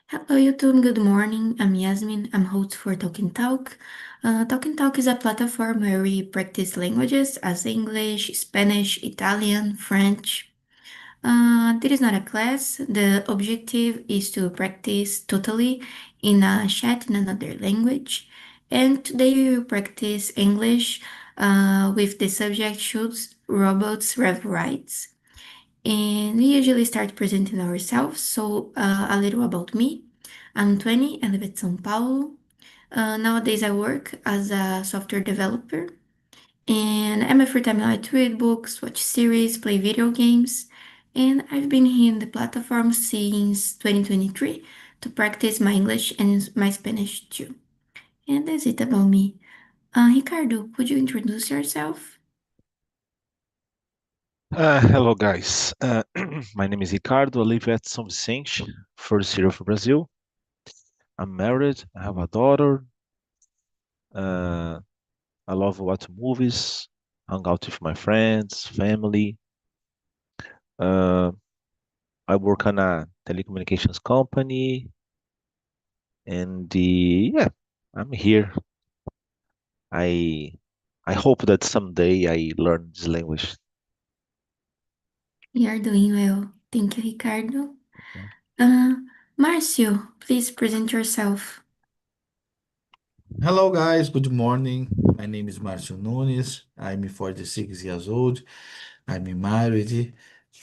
Hello YouTube, good morning. I'm Yasmin. I'm host for Talking Talk. Talking Talk is a platform where we practice languages as English, Spanish, Italian, French. This is not a class. The objective is to practice totally in a chat in another language. And today we will practice English with the subject should robots have rights. And we usually start presenting ourselves. So, a little about me. I'm 20, I live at São Paulo. Nowadays, I work as a software developer. And I'm a free time I like to read books, watch series, play video games. And I've been here in the platform since 2023 to practice my English and my Spanish too. And that's it about me. Ricardo, could you introduce yourself? Hello, guys. My name is Ricardo. I live at São Vicente, first year of Brazil. I'm married. I have a daughter. Uh, I love watch movies, hang out with my friends, family. Uh, I work on a telecommunications company, and yeah, I'm here. I I hope that someday I learn this language. You're doing well. Thank you, Ricardo. Uh, Marcio, please present yourself. Hello, guys. Good morning. My name is Marcio Nunes. I'm 46 years old. I'm married.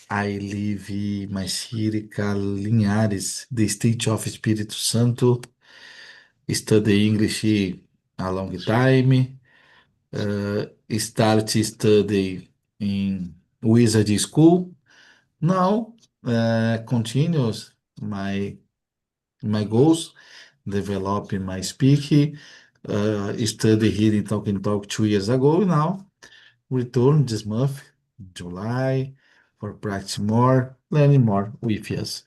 I live in my city, Linhares, the state of Espírito Santo. Study English a long time. Start study in Wizard School. Now, continues my goals, developing my speaking. Study here in Talking Talk 2 years ago now. Return this month, July, for practice more, learning more with us.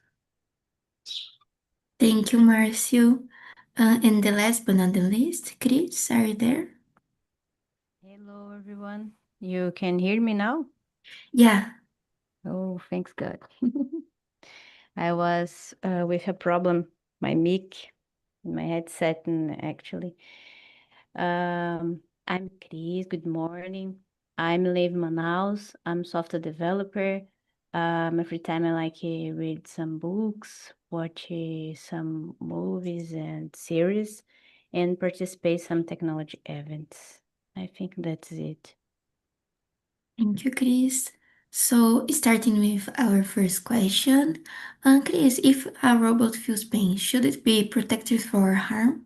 Thank you, Marcio. And the last but not the least, Chris, are you there? Hello, everyone. You can hear me now? Yeah, Oh, thanks God. I was with a problem, my mic, my headset, actually. I'm Cris. Good morning. I'm live in Manaus. I'm software developer. My free time, I like read some books, watch some movies and series, and participate some technology events. I think that's it. thank you, Chris. So, starting with our first question. Chris, if a robot feels pain, should it be protected for harm?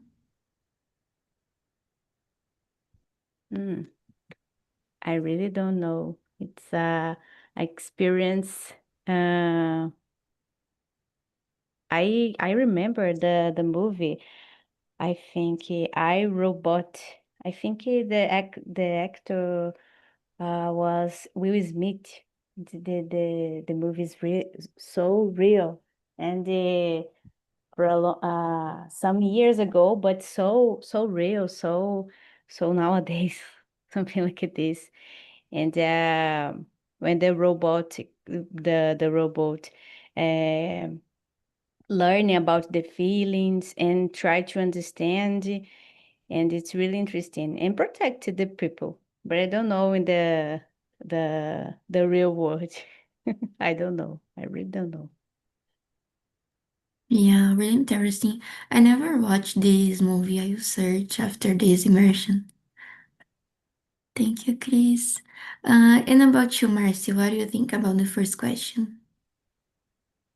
Mm, I really don't know. It's a experience. Uh, I remember the movie. I think I Robot. I think the actor was Will Smith. The movie is so real, and for some years ago, but so real, so nowadays, something like this. And when the robot um learning about the feelings and try to understand, and it's really interesting and protect the people. But I don't know in the real world. I don't know. I really don't know. Yeah, really interesting. I never watched this movie. I will search after this immersion. Thank you, Chris. And about you, Marcy, what do you think about the first question?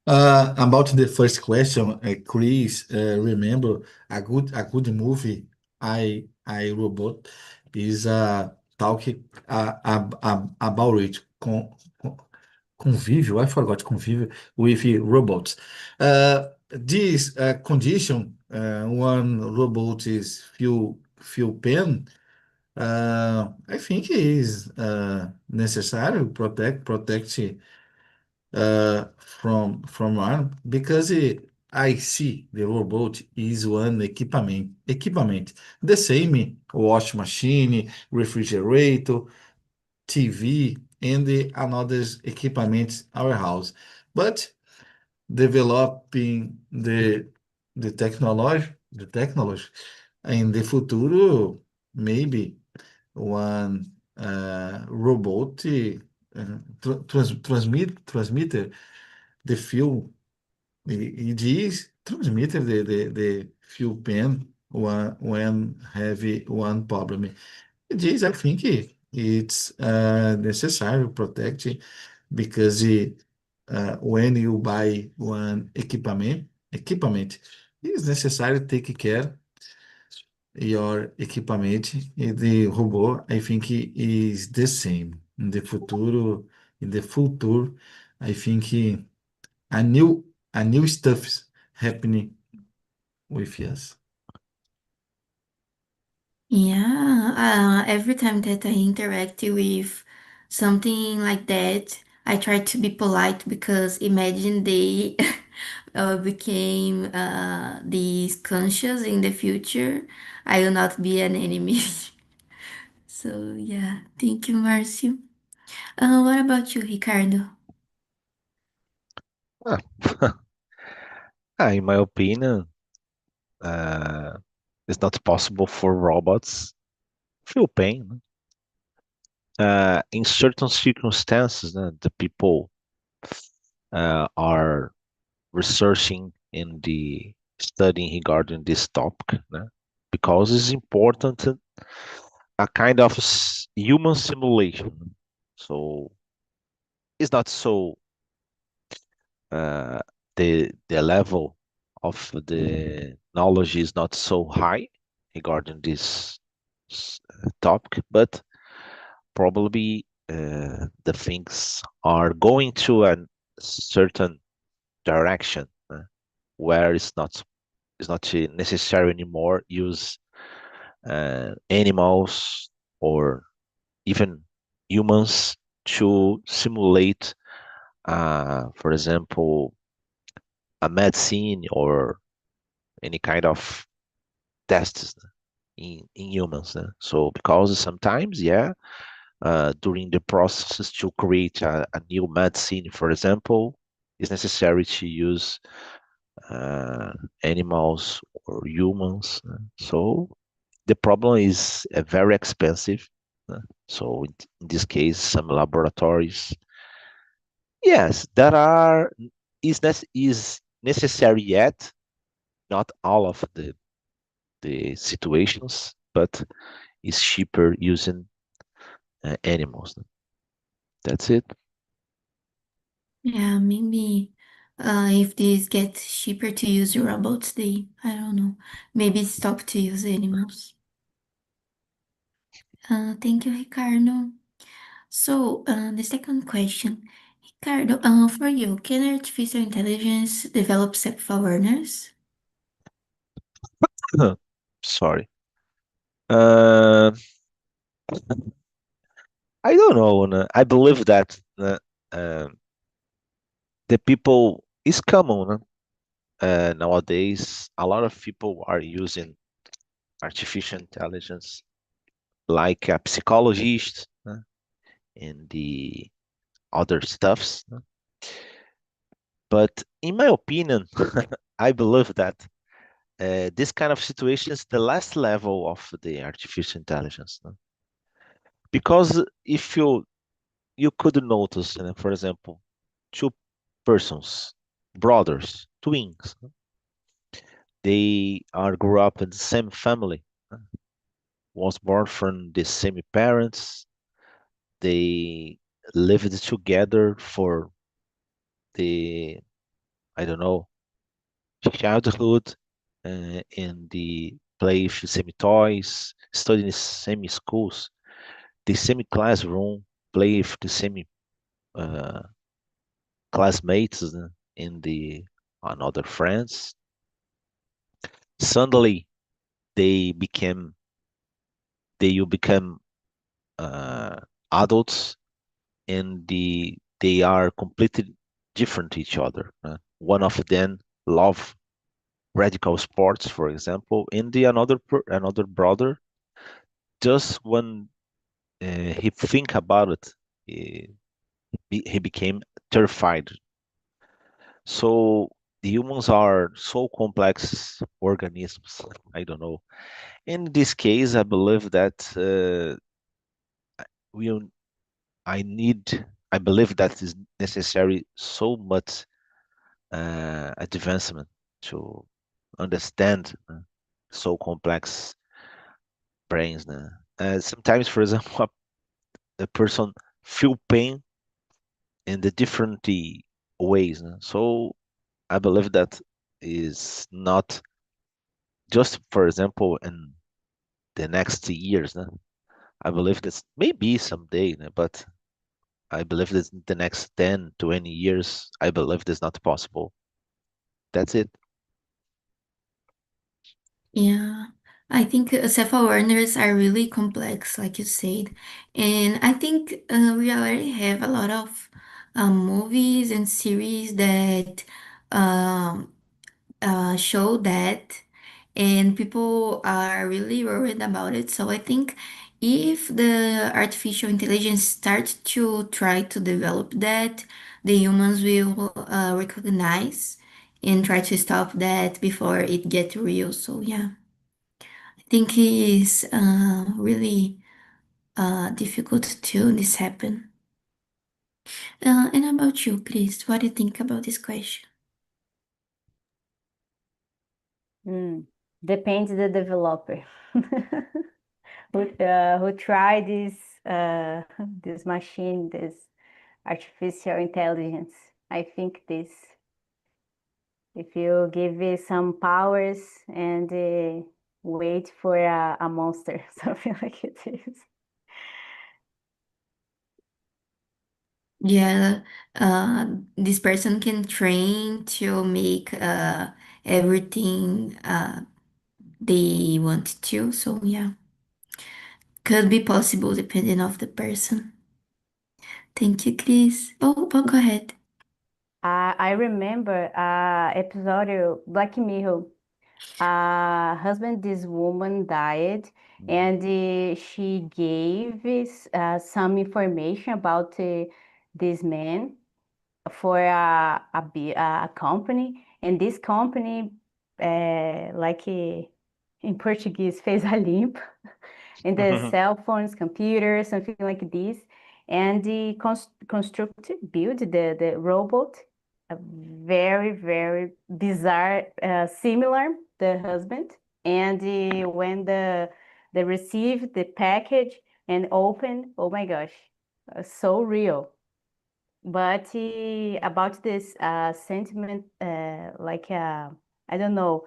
About the first question, Chris, remember a good movie, I Robot, is talking about it, convívio, I forgot convívio, with robots. This condition, one robot is feel pain, I think is necessary protect from harm because I see the robot is one equipment, the same wash machine, refrigerator, TV, and the another equipment our house, but developing the the technology. In the futuro, maybe one robot transmitter the fuel. It is transmitter the fuel pen when have one problem. It is, I think, it's necessary protect because when you buy one equipment, it is necessary to take care your equipment. E the robô, I think, is the same. In the future, I think a new stuff is happening with us. Yeah, every time that I interact with something like that, I try to be polite because imagine they became these conscious in the future, I will not be an enemy. So yeah, thank you, Marcio. What about you, Ricardo? Ah, in my opinion, uh, it's not possible for robots feel pain. In certain circumstances, the people are researching in the studying regarding this topic, because it's important, a kind of human simulation. So it's not so uh, the level of the knowledge is not so high regarding this topic, but probably the things are going to a certain direction, where it's not necessary anymore use animals or even humans to simulate, for example, a medicine or any kind of tests in humans. So because sometimes, yeah, during the process to create a new medicine, for example, it's necessary to use animals or humans. So the problem is very expensive. So in this case, some laboratories, yes, that is necessary yet, not all of the situations, but it's cheaper using animals. That's it. Yeah, maybe if this gets cheaper to use robots, they, I don't know, maybe stop to use animals. Thank you, Ricardo. So, the second question, Ricardo, for you, can artificial intelligence develop self-awareness? Sorry. Uh, I don't know. I believe that um, the people is common. Nowadays, a lot of people are using artificial intelligence like a psychologist and the other stuffs. But in my opinion, I believe that this kind of situation is the last level of the artificial intelligence. Because if you could notice, for example, two persons, brothers, twins, they are grew up in the same family, was born from the same parents, they lived together for the, I don't know, childhood, in the play with the same toys, study in the same schools, the same classroom, play with the same uh, classmates, in the another friends. Suddenly, they became they will become uh, adults, and they are completely different to each other. One of them love radical sports, for example, and the another brother, just when he think about it, he became terrified. So the humans are so complex organisms. I don't know. In this case, I believe that we I need I believe that is necessary so much advancement to understand so complex brains. Sometimes, for example, a person feel pain in the different ways. So I believe that is not just, for example, in the next years. I believe that maybe someday, but I believe that in the next 10, 20 years, I believe that's not possible. That's it. Yeah, I think self-awareness are really complex, like you said. And I think we already have a lot of movies and series that um, show that, and people are really worried about it. So I think if the artificial intelligence starts to try to develop that, the humans will recognize and try to stop that before it gets real. So yeah, I think it is really difficult to this happen. And about you, Chris, what do you think about this question? Hmm. Depends the developer who try this this machine, this artificial intelligence. I think this. If you give it some powers and wait for a monster, something like it is. Yeah, this person can train to make everything they want to. So yeah, could be possible depending of the person. Thank you, Chris. Oh, go ahead. I remember episode Black Mirror. Husband, this woman died, Mhm. and she gave some information about this man for a company, and this company, like in Portuguese, fez a limpa in the cell phones, computers, something like this, and the construct build the robot, a very very bizarre, similar the husband, and when they receive the package and open, oh my gosh, so real. But about this sentiment, like I don't know,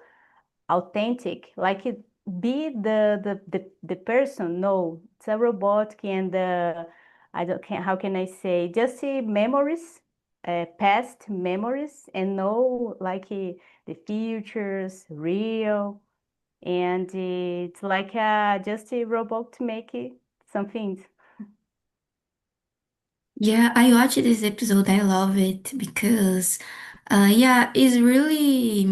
authentic, like it be the person. No, it's a robot, and I don't can how can I say, just memories, past memories, and know like the futures real, and it's like just a robot to make some things. Yeah, I watched this episode. I love it because, yeah, it's really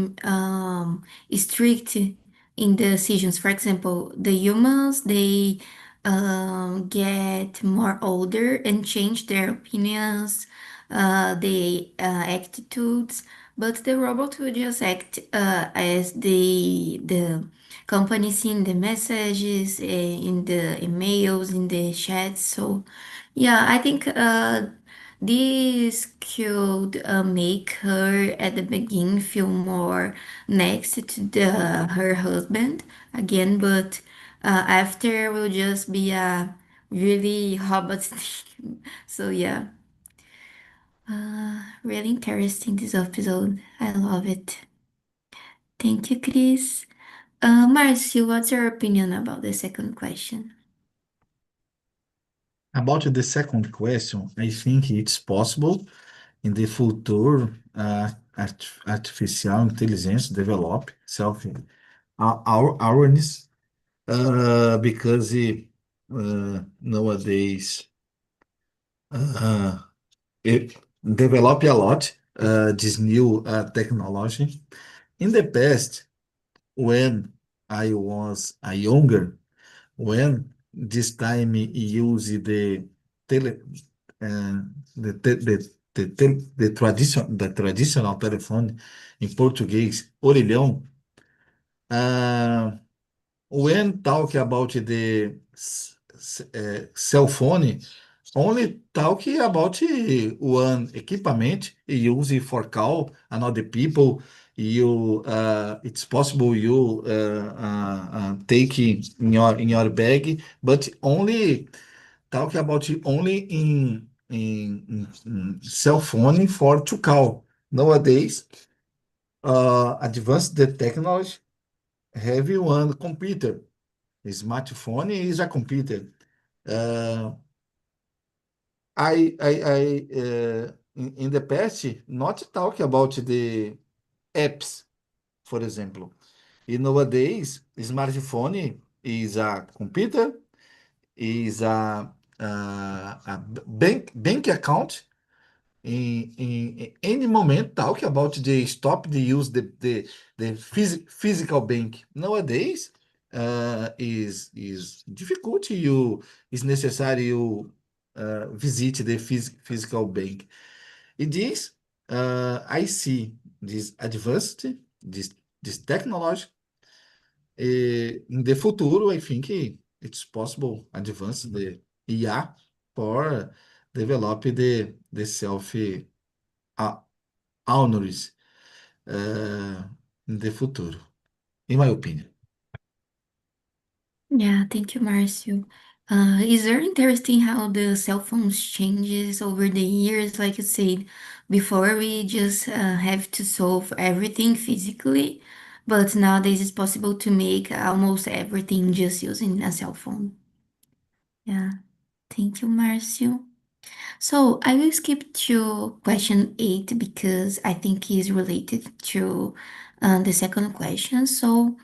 strict in the decisions. For example, the humans they get more older and change their opinions, the attitudes, but the robot will just act as the company seeing the messages in the emails, in the chats. So. Yeah, I think this could make her at the beginning feel more next to her husband again, but after will just be a really robot thing. So yeah, really interesting this episode. I love it. Thank you, Chris. Marcio, what's your opinion about the second question? About the second question, I think it's possible in the future artificial intelligence develop our awareness because nowadays uh, it develop a lot this new technology. In the past, when I was a younger, when this time he used the tele, uh, the the traditional telephone, em português, orelhão, uh, when talk about the cell phone, only talk about one equipment you use for call another people. You it's possible you take in your bag, but only talk about only in cell phone for to call. Nowadays, advanced the technology have one computer. A smartphone is a computer. Uh, in the past, not talk about the apps, for example. And nowadays, smartphone is a computer, is a bank account. In any moment, talk about the stop the use the physical bank. Nowadays, is difficult. You is necessary you visit the physical bank. It is I see this advanced this technology in the futuro. I think it's possible advance the IA for develop the self honors in the futuro, in my opinion. Yeah, thank you, Marcio. Is very interesting how the cell phones changes over the years. Like you said, before we just have to solve everything physically, but nowadays it's possible to make almost everything just using a cell phone. Yeah, thank you, Marcio. So I will skip to question 8 because I think it's related to the second question. So,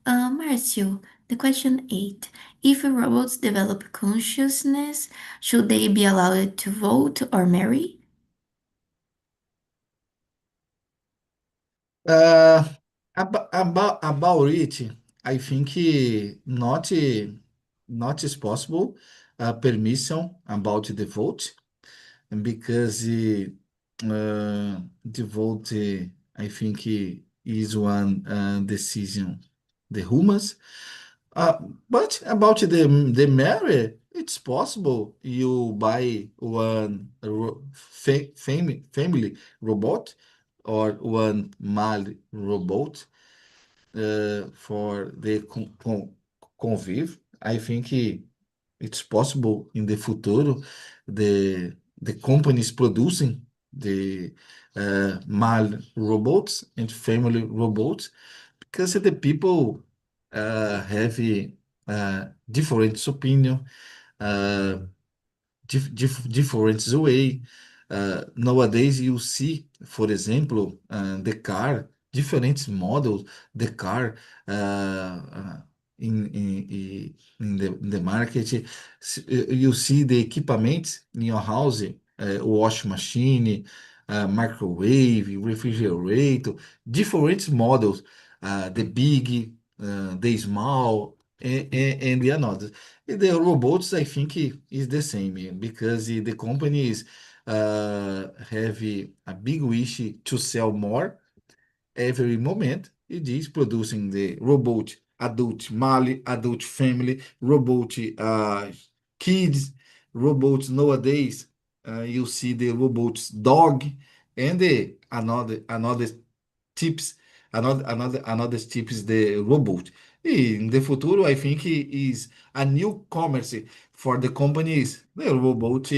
Marcio, the question 8, if robots develop consciousness, should they be allowed to vote or marry? Uh, about it, I think not is possible permission about the vote, and because the vote, I think is one decision the humans. Uh, but about the marry, it's possible you buy one family robot or one mal robot for the convive. I think it's possible in the future the companies producing the mal robots and family robots because the people have different opinion, uh, different way. Nowadays, you see, for example, the car, different models, the car in the market. You see the equipment in your house, wash machine, microwave, refrigerator, different models, the big, the small, and the another. The robots, I think, is the same because the companies have a big wish to sell more every moment. It is producing the robot, adult Mali, adult family, robot kids, robots nowadays. You see the robots dog and the another tips, another tips the robot. In the futuro, I think is a new commerce for the companies. The robot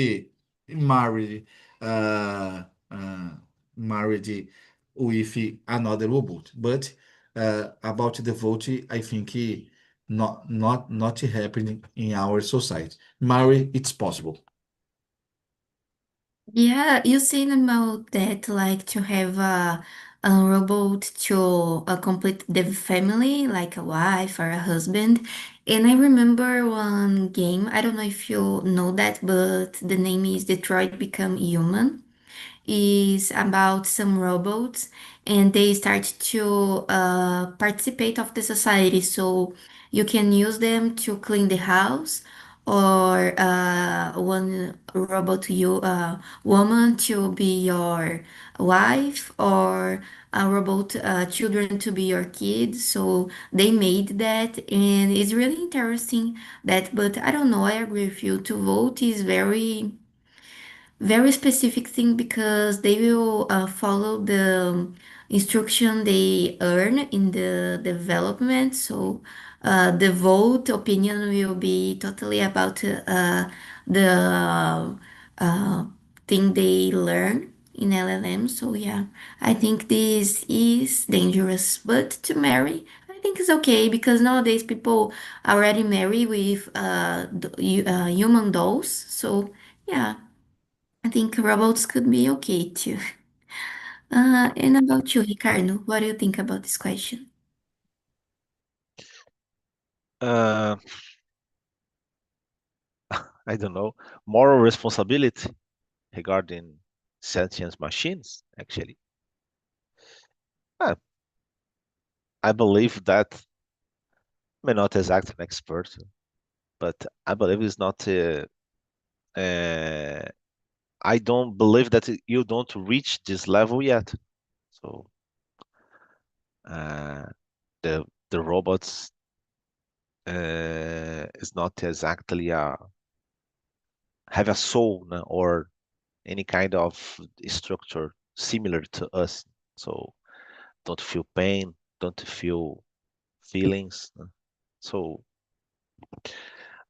married, uh, uh, married with another robot. But about the vote, I think not happening in our society. Marry, it's possible. Yeah, you saying about that, like to have a robot to complete the family, like a wife or a husband. And I remember one game, I don't know if you know that, but the name is Detroit Become Human. Is about some robots and they start to participate of the society. So you can use them to clean the house or one robot woman to be your wife, or a robot children to be your kids. So they made that, and it's really interesting that. But I don't know. I agree with you. To vote is very specific thing because they will follow the instruction they earn in the development. So the vote opinion will be totally about the uh, thing they learn in LLM. So yeah, I think this is dangerous. But to marry, I think it's okay because nowadays people already marry with human dolls. So yeah. I think robots could be okay too. And about you, Ricardo, what do you think about this question? Uh, I don't know. Moral responsibility regarding sentient machines, actually. Uh, I believe that I'm not exactly an expert, but I believe it's not. Uh, I don't believe that you don't reach this level yet. So uh, the robots is not exactly have a soul, no, or any kind of structure similar to us. So don't feel pain, don't feel feelings. No. So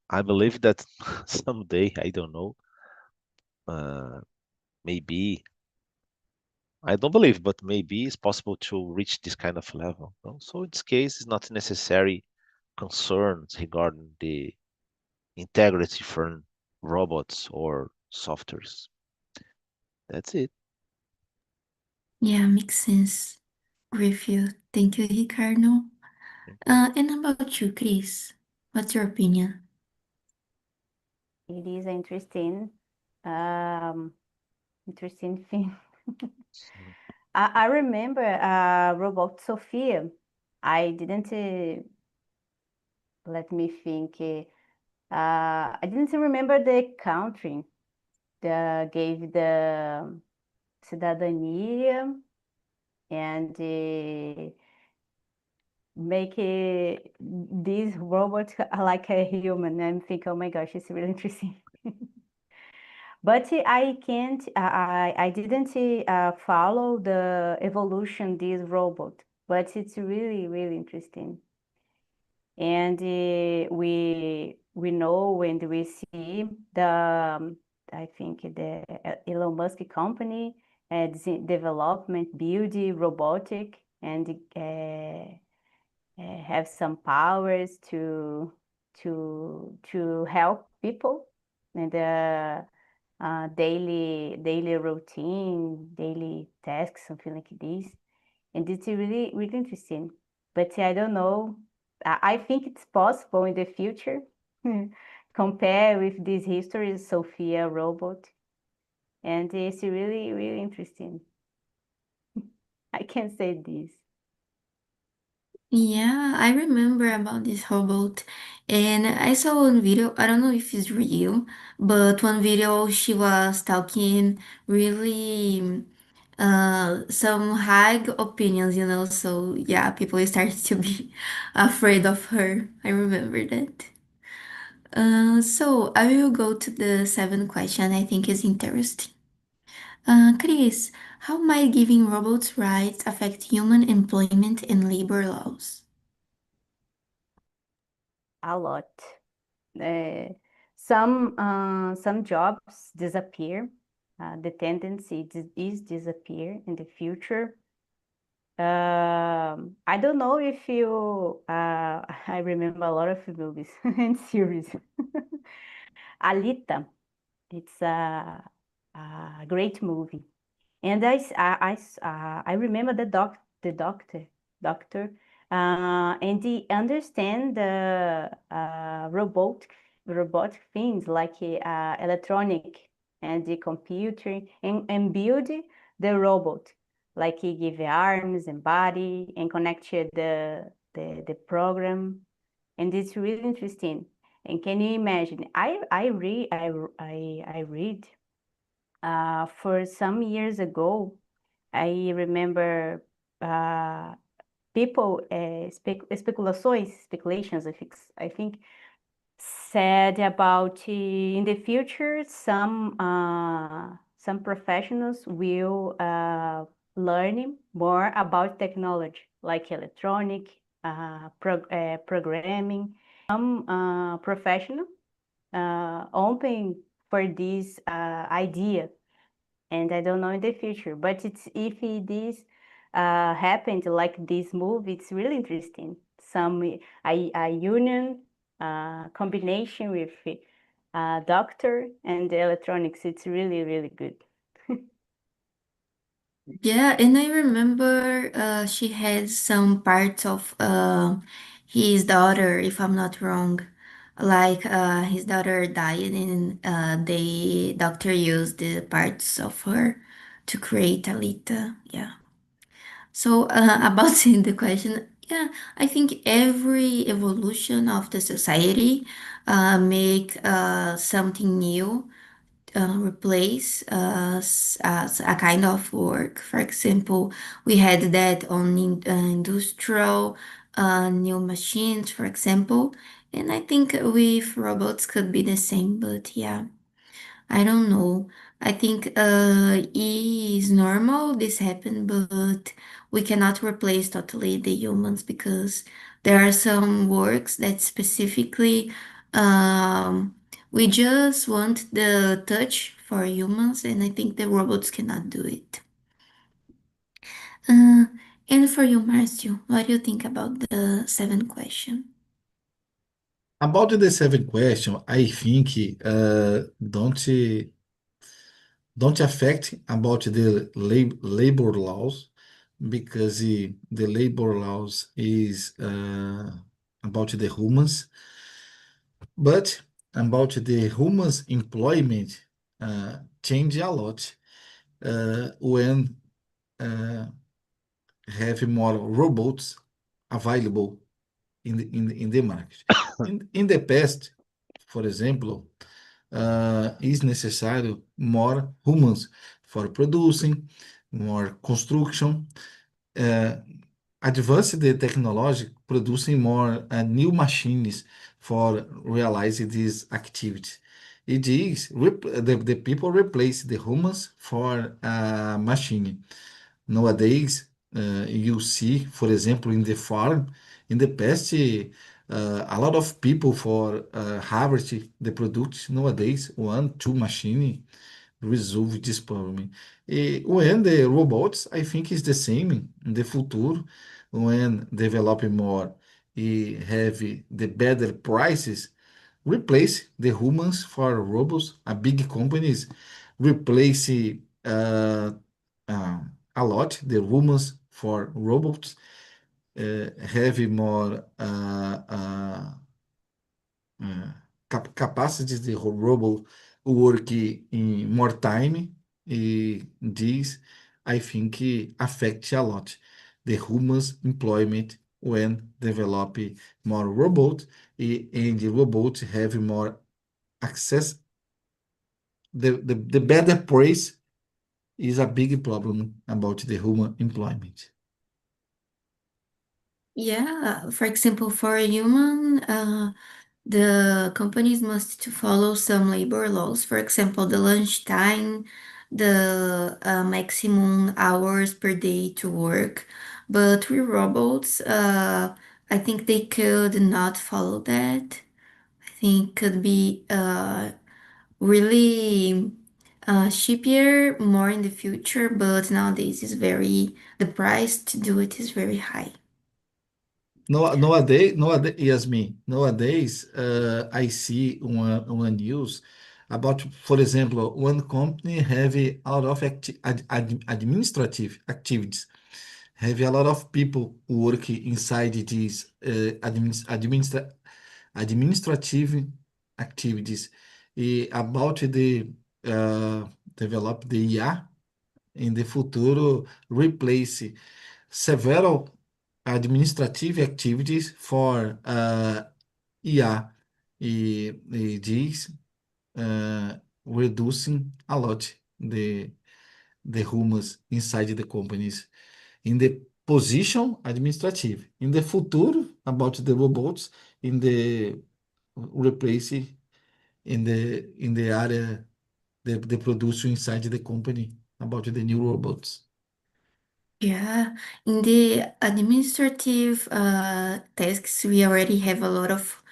I believe that someday, I don't know, uh, maybe I don't believe, but maybe it's possible to reach this kind of level. No? So in this case, it's not necessary concerns regarding the integrity for robots or softwares. That's it. Yeah, makes sense. With you. Thank you, Ricardo. Thank you. And about you, Chris? What's your opinion? It is um, interesting thing. I remember robot Sophia. I didn't let me think. I didn't remember the country that gave the cidadania and make this robot like a human. I'm thinking, oh my gosh, it's really interesting. But I can't, I didn't follow the evolution this robot, but it's really, really interesting. And we know and we see the, I think the Elon Musk company development, build robotic and have some powers to help people and daily routine, daily tasks, something like this. And it's really, really interesting. But I don't know. I think it's possible in the future. Compare with this history, Sophia robot. And it's really, really interesting. I can say this. Yeah, I remember about this robot, and I saw one video. I don't know if it's real, but one video she was talking really some high opinions, you know. So yeah, people started to be afraid of her. I remember that. So I will go to the seventh question. I think is interesting. Chris, how might giving robots rights affect human employment and labor laws? A lot. Uh, some jobs disappear. The tendency is disappear in the future. I don't know if you. I remember a lot of movies and series. Alita, it's a great movie. And I remember the doctor, and he understand the robotic things like electronic and the computer and build the robot, like he give arms and body and connect to the program, and it's really interesting. And can you imagine? I read for some years ago. I remember people speculations. I think said about in the future some professionals will learn more about technology like electronic programming. Some professional open for this idea, and I don't know in the future, but if this happened like this movie, it's really interesting. Some a union combination with doctor and electronics. It's really good. Yeah, and I remember she had some parts of his daughter, if I'm not wrong. Like his daughter died, and the doctor used the parts of her to create Alita. Yeah. So about the question, yeah, I think every evolution of the society make something new replace as a kind of work. For example, we had that on industrial new machines, for example, and I think with robots could be the same. But yeah, I don't know. I think it is normal this happen, but we cannot replace totally the humans because there are some works that specifically um, we just want the touch for humans, and I think the robots cannot do it. Uh, and for you, Marcio, what do you think about the seventh question? About the seventh question, I think don't affect about the labor laws because the labor laws is about the humans, but about the humans employment change a lot when uh, have more robots available in the market. In the past, for example, is necessário more humans for producing, more construction, uh, advance the technology, producing more new machines for realizing these activities. It is the people replace the humans for a machine. Nowadays, you see, for example, in the farm, in the past, a lot of people for harvest the product. Nowadays, one, two machine resolve this problem. When the robots, I think is the same in the future, when developing more, have the better prices, replace the humans for robots. A big companies replace uh, uh, a lot the humans for robots, have more capacities the robot work in more time. This I think affects a lot the humans employment when develop more robots, and the robots have more access. The better price is a big problem about the human employment. Yeah, for example, for a human, the companies must to follow some labor laws. For example, the lunch time, the maximum hours per day to work. But with robots, I think they could not follow that. I think could be really cheaper more in the future, but nowadays is very, the price to do it is very high. No, Yasmin, nowadays, I see one news about, for example, one company have a lot of administrative activities, have a lot of people working inside these administrative activities. About the uh, develop the IA in the futuro, replace several administrative activities for IA. e this reducing a lot the humans inside the companies in the position administrative. In the future, about the robots in the replace in the area the production inside the company about the new robots. Yeah, in the administrative tasks, we already have a lot of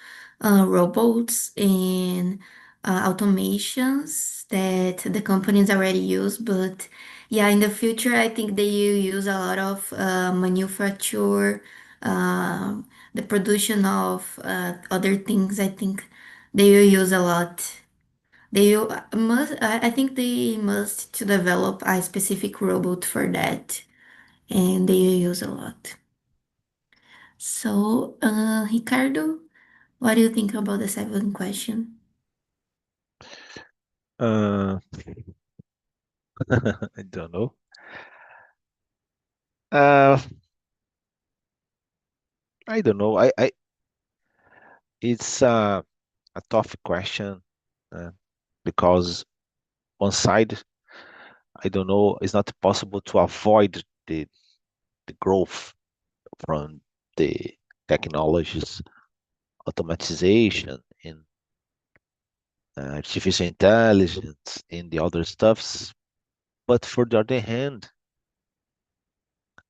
robots and automations that the companies already use. But yeah, in the future, I think they will use a lot of manufacture, the production of other things. I think they will use a lot. They must. I think they must to develop a specific robot for that, and they use a lot. So, Ricardo, what do you think about the seventh question? Uh, I don't know. Uh, I don't know. It's a tough question uh, because one side, I don't know, it's not possible to avoid the growth from the technologies, automatization, and artificial intelligence, and the other stuffs. But for the other hand,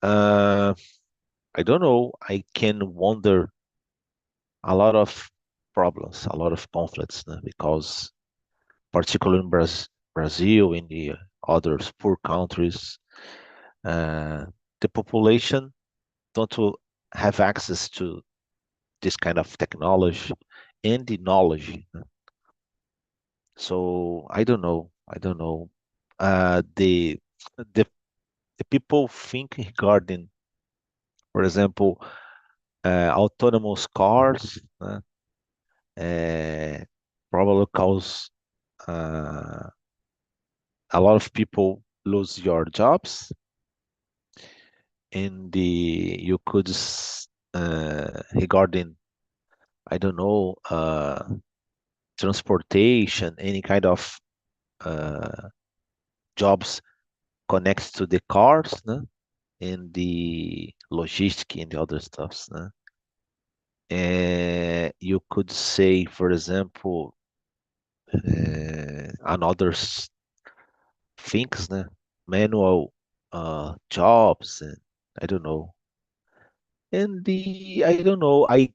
uh, I don't know. I can wonder a lot of problems, a lot of conflicts, because particularly in Brazil, in the other poor countries, uh, the population don't have access to this kind of technology and the knowledge. So I don't know. I don't know. The the people think regarding, for example, autonomous cars, uh, probably cause uh, a lot of people lose your jobs, and you could regarding, I don't know, transportation, any kind of uh, jobs connected to the cars, and the logistic and the other stuffs. You could say, for example, another things, manual jobs, and I don't know. And I don't know, I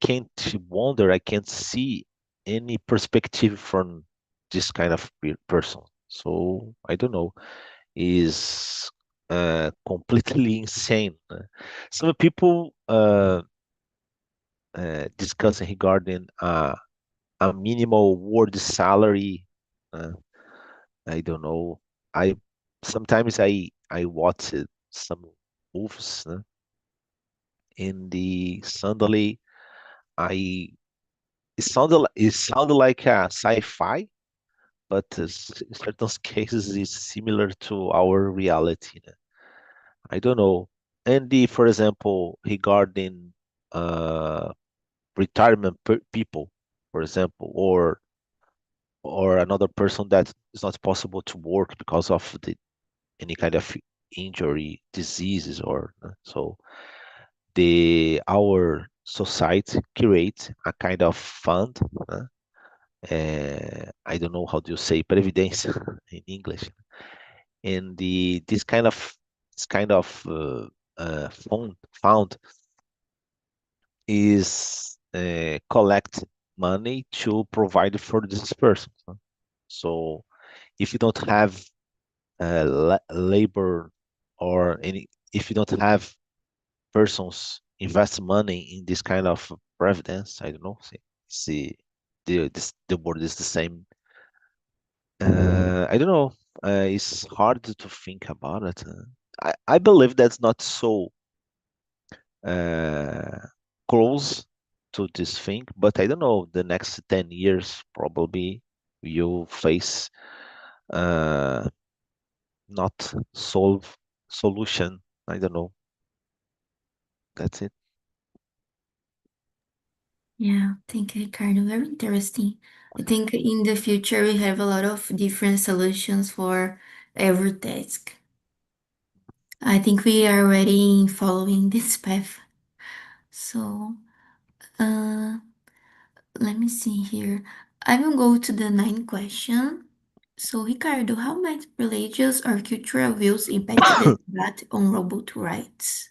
can't wonder, I can't see any perspective from this kind of person. So I don't know, is completely insane. Some people discussing regarding a minimal word salary. Uh, I don't know. I sometimes I watch some movies, in the suddenly I it sounded like a sci-fi, but in certain cases it's similar to our reality. I don't know. And for example, regarding uh, retirement people, for example, or another person that is not possible to work because of any kind of injury, diseases, or so our society creates a kind of fund. I don't know how do you say previdência in English, and this kind of fund is collect money to provide for this person. So if you don't have labor, or any, if you don't have persons invest money in this kind of previdence, I don't know. See, the word is the same. I don't know. It's hard to think about it. I believe that's not so uh, close to this thing, but I don't know. The next 10 years probably you face uh, not solve solution. I don't know. That's it. Yeah, thank you, Ricardo. Very interesting. I think in the future we have a lot of different solutions for every task. I think we are already following this path. So, uh, let me see here. I will go to the ninth question. So, Ricardo, how might religious or cultural views impact the debate on robot rights?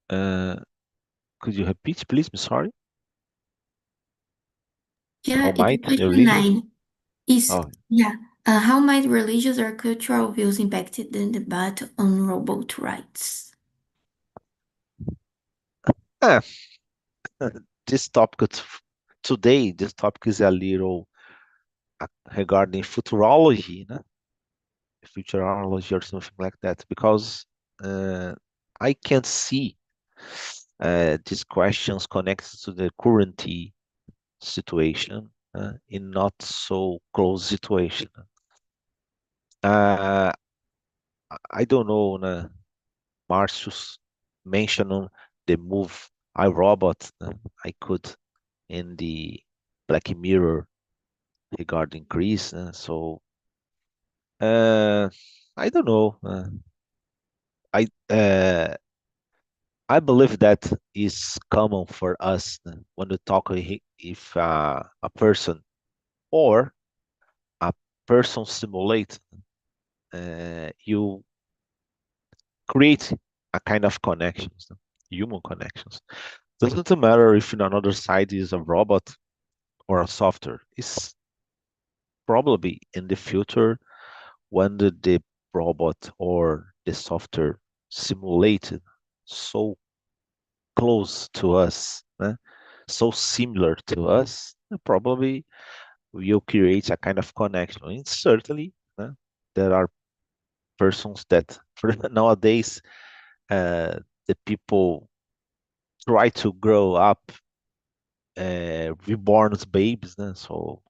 Uh, could you repeat, please? I'm sorry. How Yeah, it's might question religious? nine. Is Oh, yeah. How might religious or cultural views impact the debate on robot rights? ah, this topic today. This topic is a little regarding futurology, né? Futurology or something like that, because uh, I can see these questions connected to the current situation in not so close situation. Uh, I don't know, Marcius mentioned the move I Robot I could in the Black Mirror regarding Greece. Uh, I don't know. I uh, I believe that is common for us when we talk if a person or a person simulate, you create a kind of connections, human connections. Doesn't matter if another side is a robot or a software. It's probably in the future when the robot or the software simulated so close to us, so similar to us, probably will create a kind of connection. And certainly, there are persons that nowadays the people try to grow up reborn as babies, so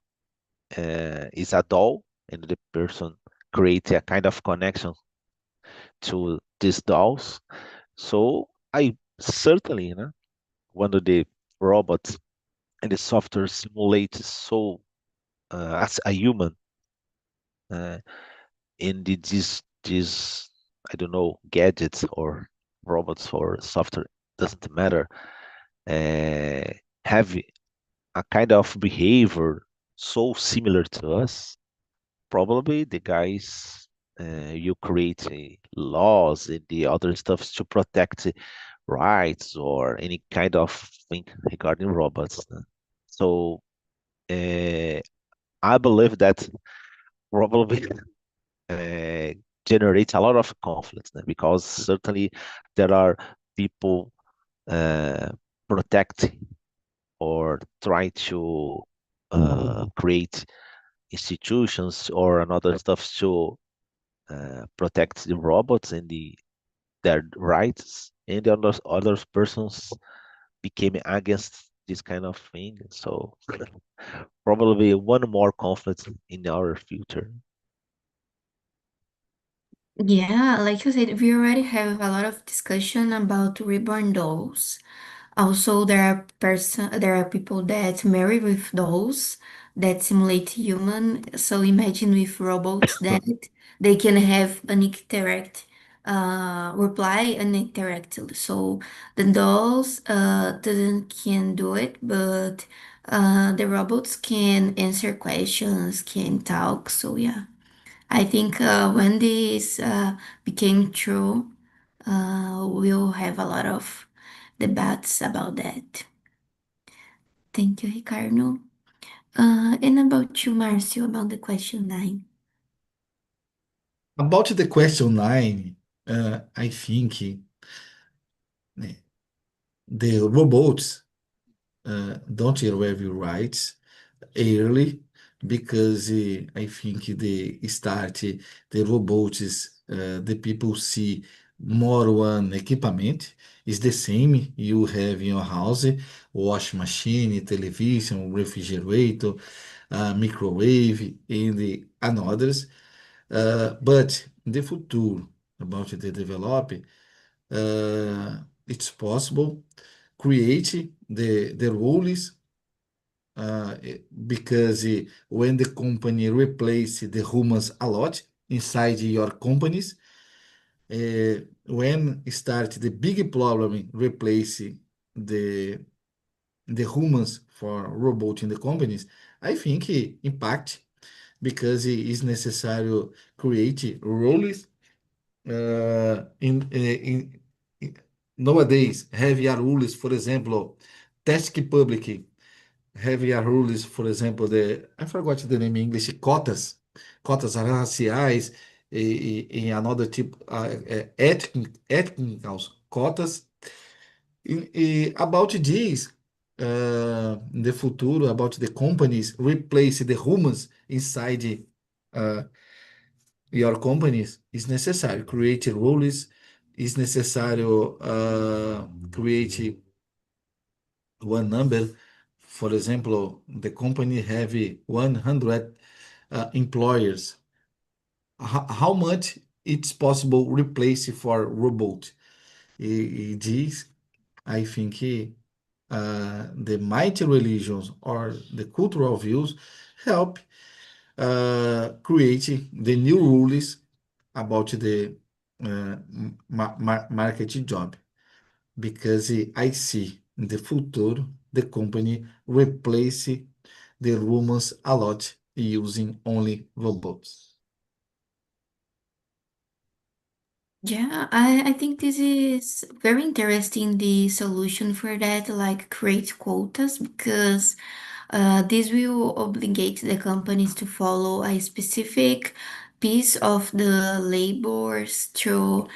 is a doll, and the person create a kind of connection to these dolls. So I certainly, when the robot and the software simulate so as a human uh, in this I don't know gadgets or robots or software doesn't matter uh, have a kind of behavior so similar to us, probably the guys you create laws and the other stuff to protect rights or any kind of thing regarding robots. So uh, I believe that probably uh, generates a lot of conflict because certainly there are people uh, protect or try to create institutions or another stuff to protect the robots and their rights, and the other persons became against this kind of thing. So probably one more conflict in our future. Yeah, like you said, we already have a lot of discussion about reborn dolls. Also, there are people that marry with dolls that simulate human. So imagine with robots that they can have an interact, reply and interact. So the dolls doesn't can do it, but the robots can answer questions, can talk. So yeah. I think when this became true, we'll have a lot of debates about that. Thank you, Ricardo. And about you, Marcio, about the question nine. About the question nine, I think the robots don't have rights early because I think they start the robots, the people see more one equipment is the same you have in your house, wash machine, television, refrigerator, microwave, and others. But in the future, about the develop, it's possible create the rules because when the company replace the humans a lot inside your companies, when start the big problem replace the the humans for robot in the companies, I think impact because it is necessary create rules in nowadays heavier rules, for example, task public heavier rules, for example, the I forgot the name in English, cotas raciais em another tipo ethnic cotas. About this, in the futuro, about the companies replace the humans inside uh, your companies is necessary. Create rules is necessary. Create one number. For example, the company have 100 employers. How much it's possible replace for robot? This, I think, the mighty religions or the cultural views help create the new rules about the marketing job because I see in the future the company replace the humans a lot using only robots. Yeah, I think this is very interesting, the solution for that, like create quotas, because this will obligate the companies to follow a specific piece of the labors to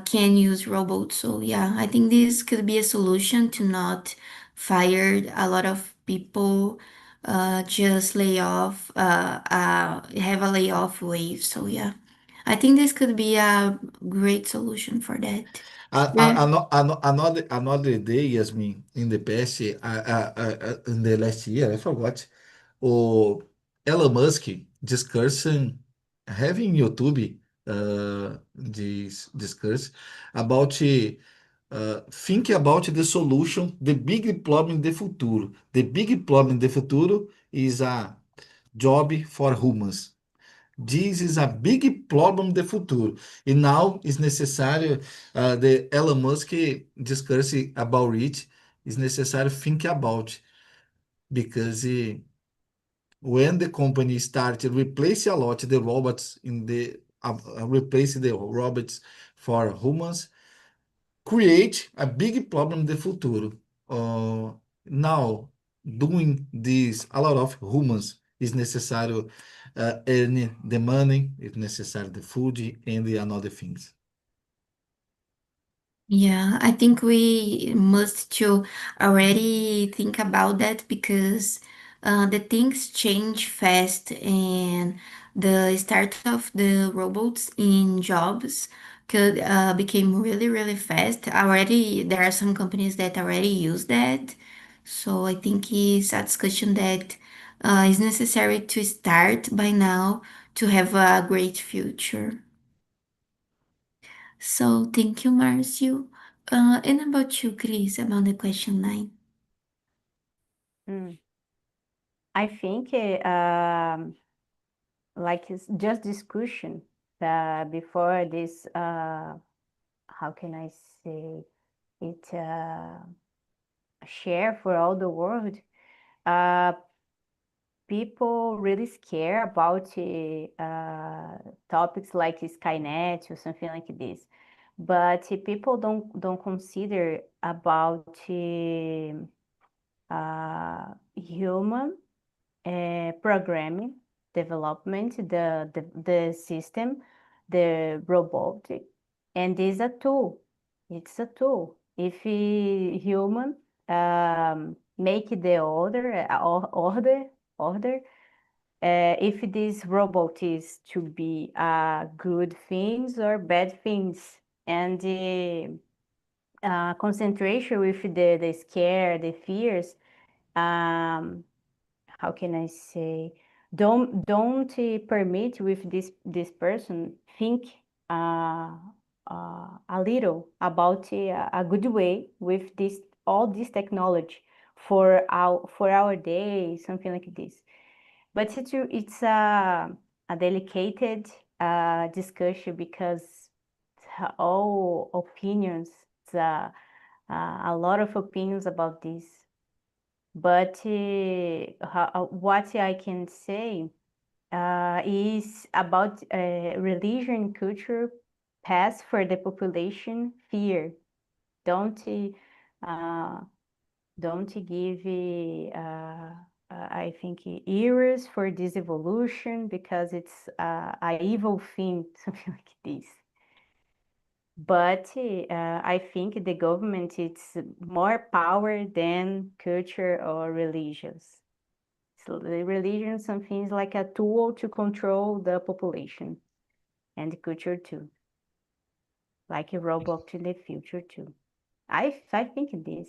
can use robots. So yeah, I think this could be a solution to not fire a lot of people, just lay off, have a layoff wave. So yeah, I think this could be a great solution for that. Yeah. Another day, Yasmin, in the past, in the last year, I forgot, o Elon Musk discussing, having YouTube this discuss about think about the solution, the big problem in the futuro. The big problem in the futuro is a job for humans. This is a big problem in the futuro. And now it's necessary, the Elon Musk discussing about it, is necessary think about because when the company started replace a lot the robots in the replace the robots for humans, create a big problem in the future. Now, doing this, a lot of humans is necessary earning the money, it's necessary the food and the another things. Yeah, I think we must to already think about that because the things change fast and the start of the robots in jobs could became really, really fast. Already, there are some companies that already use that. So I think it's a discussion that is necessary to start by now to have a great future. So thank you, Marcio. And about you, Chris, about the question 9. Mm. I think like it's just discussion before this how can I say it share for all the world. Uh, People really scare about topics like Skynet or something like this, but people don't consider about human programming development, the system, the robotic, and is a tool. It's a tool. If a human make the order, if this robot is to be good things or bad things, and the concentration with the scare, the fears. How can I say? Don't permit with this person think a little about a good way with this all this technology for our day, something like this. But it's a delicate discussion because all opinions, a lot of opinions about this. But what I can say is about religion and culture pass for the population fear. Don't give I think ears for this evolution because it's a evil thing, something like this. But I think the government it's more power than culture or religions. So the religion something is like a tool to control the population, and the culture too, like a robot in the future too. I think this.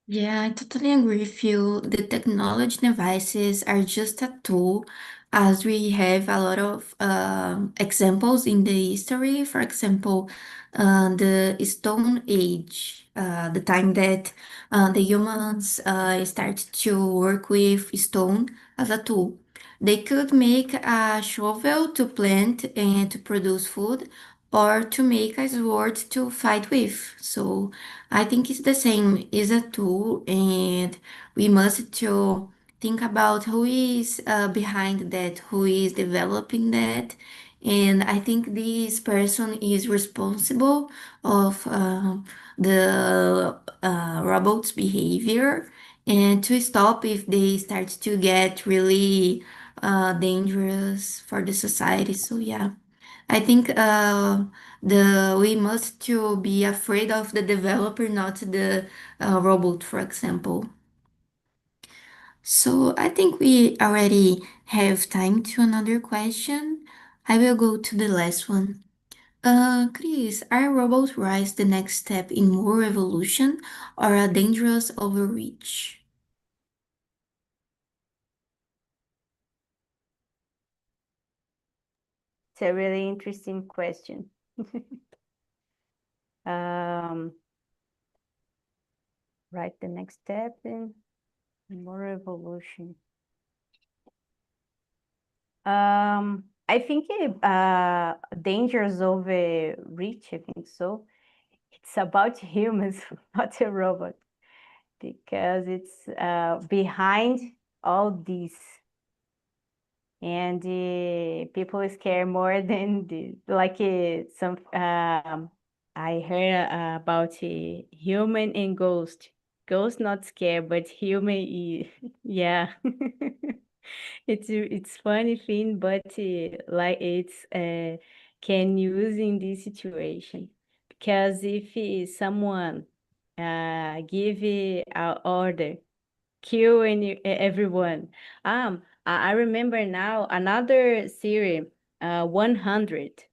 Yeah, I totally agree with you. The technology devices are just a tool, as we have a lot of examples in the history. For example, the Stone Age, the time that the humans started to work with stone as a tool. They could make a shovel to plant and to produce food, or to make a sword to fight with. So I think it's the same. It's a tool, and we must to think about who is behind that, who is developing that. And I think this person is responsible of the robot's behavior and to stop if they start to get really dangerous for the society. So yeah. I think the we must to be afraid of the developer, not the robot, for example. So I think we already have time to another question. I will go to the last one. Chris, are robots rise the next step in more evolution or a dangerous overreach? It's a really interesting question. Right, the next step in more evolution. I think dangers overreach, I think so. It's about humans, not a robot, because it's behind all this. And people scare more than like some I heard about human and ghost. Ghost not scared, but human, yeah. It's funny thing, but like it's can use in this situation because if someone give a order kill everyone. I remember now another series, 100.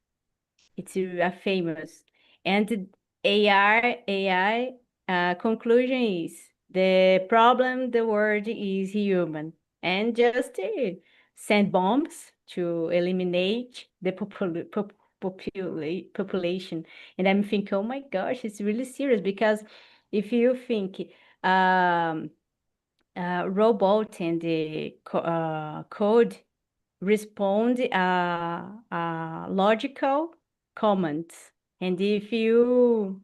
It's a famous, and the AI conclusion is the problem the world is human, and just send bombs to eliminate the population. And I'm thinking, oh my gosh, it's really serious because if you think um robot and the code respond logical comments. And if you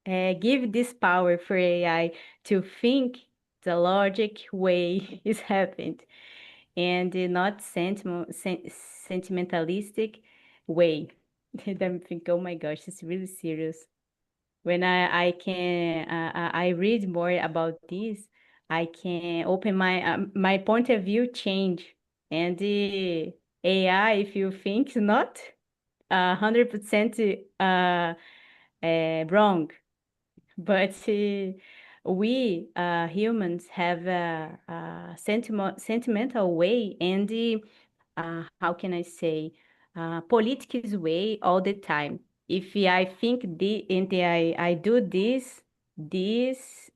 give this power for AI to think the logic way is happened and not sentimentalistic way, then I'm thinking, oh my gosh, it's really serious. When I can I read more about this, I can open my point of view change. And the AI, if you think not 100% wrong, but we humans have a sentimental way and the how can I say politics way all the time. If I think I do this, these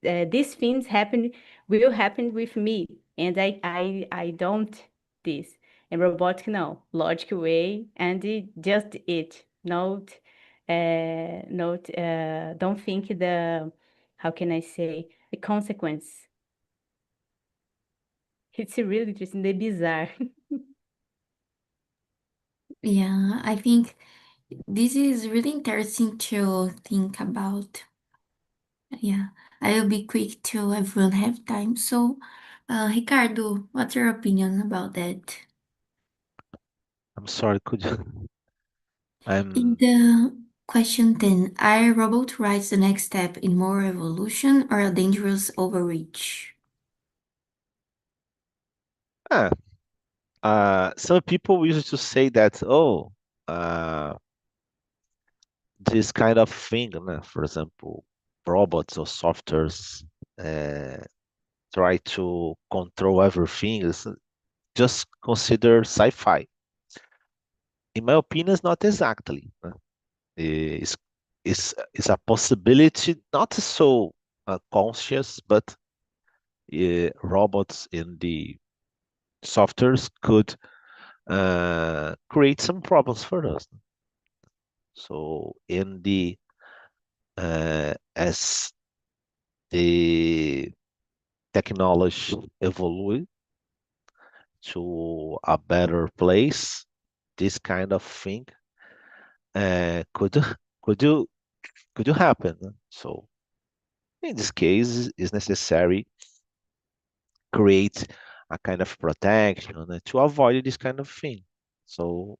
things happen will happen with me, and I don't this. And robotic no logic way and just it not don't think how can I say, the consequence. It's really interesting, the bizarre. Yeah, I think this is really interesting to think about. Yeah, I'll be quick till everyone have time. So, Ricardo, what's your opinion about that? I'm sorry, could you? In I'm the question 10, are robot rights the next step in more evolution or a dangerous overreach? ah, some people used to say that, oh, uh, this kind of thing, for example, robots or softwares uh, try to control everything. Just consider sci-fi. In my opinion, it's not exactly. It's, it's a possibility, not so conscious, but robots in the softwares could create some problems for us. So in the as the technology evolve to a better place, this kind of thing could could you could you happen. So in this case, it's necessary create a kind of protection to avoid this kind of thing. So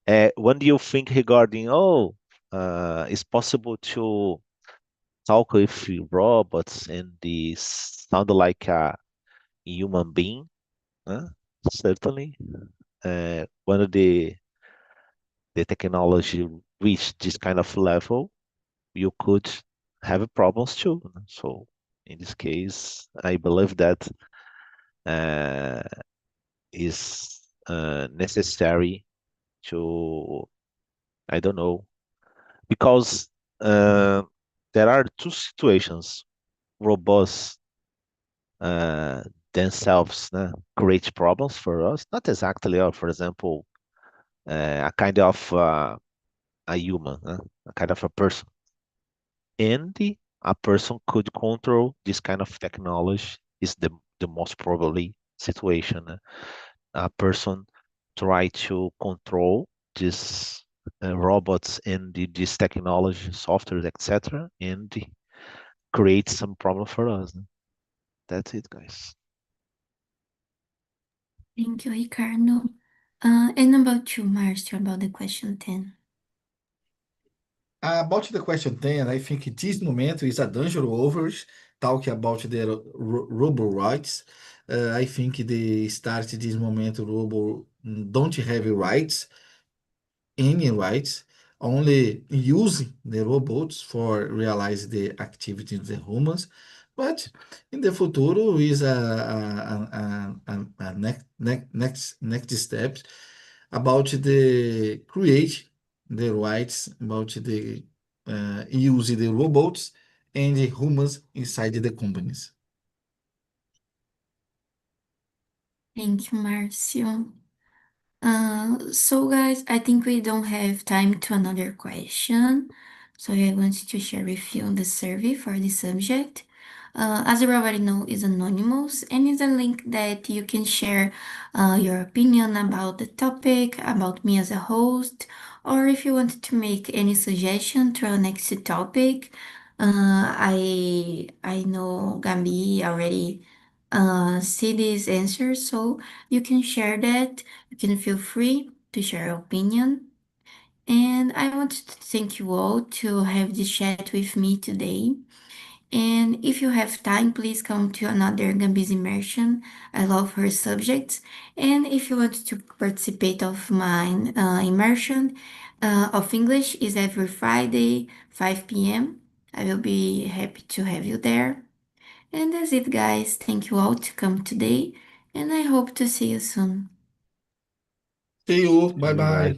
when do you think regarding, oh, it's possible to talk with robots and they sound like a human being? Huh? Certainly. When the technology reach this kind of level, you could have problems too. So in this case, I believe that uh, is necessary to, I don't know, because uh, there are two situations. Robots uh, themselves create problems for us, not exactly, for example, a kind of a human, a kind of a person. And a person could control this kind of technology is the most probably situation. A person try to control these robots and this technology, software, etc., and create some problem for us. That's it, guys. Thank you, Ricardo. And about you, Marcio, about the question 10. About the question 10, I think this moment is a dangerous overage. Talking about the robo rights. I think the start this moment robo don't have rights, any rights, only using the robots for realize the activity of the humans. But in the futuro is a next steps about the create the rights about the use the robots and the humans inside the companies. Thank you, Marcio. So guys, I think we don't have time to another question. So I wanted to share with you the survey for the subject. As you already know, is anonymous and is a link that you can share your opinion about the topic, about me as a host, or if you wanted to make any suggestion to our next topic. I know Gambi already see these answers, so you can share that. You can feel free to share your opinion. And I want to thank you all to have this chat with me today. And if you have time, please come to another Gambi's immersion. I love her subjects. And if you want to participate of my immersion of English is every Friday, 5 p.m. I will be happy to have you there. And that's it, guys. Thank you all to come today, and I hope to see you soon. See you. See Bye you guys. bye. Bye.